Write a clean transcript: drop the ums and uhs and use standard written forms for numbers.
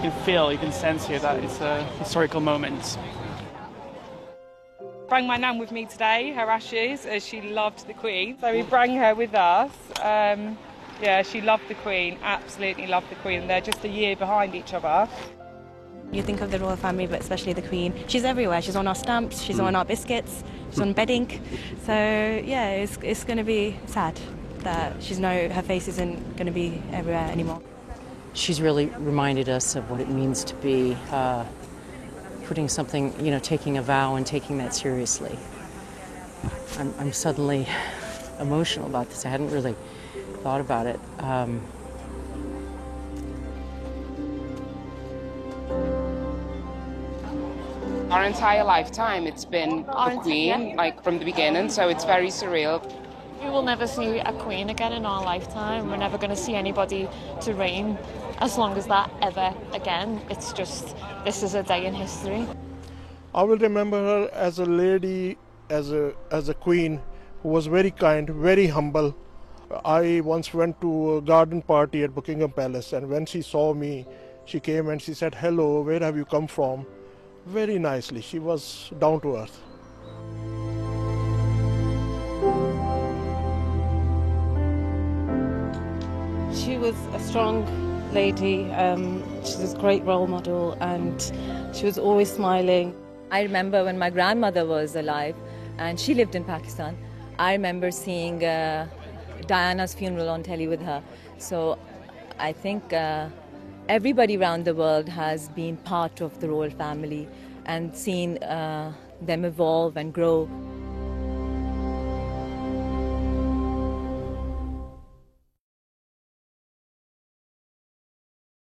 can feel, you can sense here that it's a historical moment. Bring my nan with me today, her ashes, as she loved the Queen. So we bring her with us. Yeah, she loved the Queen, absolutely loved the Queen. They're just a year behind each other. You think of the royal family, but especially the Queen. She's everywhere. She's on our stamps, she's on our biscuits, she's on bedding. So yeah, it's going to be sad that her face isn't going to be everywhere anymore. She's really reminded us of what it means to be putting something, taking a vow and taking that seriously. I'm suddenly emotional about this. I hadn't really thought about it. Our entire lifetime, it's been the Queen, from the beginning, so it's very surreal. We will never see a Queen again in our lifetime. We're never going to see anybody to reign as long as that ever again. It's just, this is a day in history. I will remember her as a lady, as a queen who was very kind, very humble. I once went to a garden party at Buckingham Palace, and when she saw me, she came and she said, "Hello, where have you come from?" Very nicely. She was down to earth. She was a strong lady. She was a great role model, and she was always smiling. I remember when my grandmother was alive, and she lived in Pakistan. I remember seeing Diana's funeral on telly with her. So I think everybody around the world has been part of the royal family and seen them evolve and grow.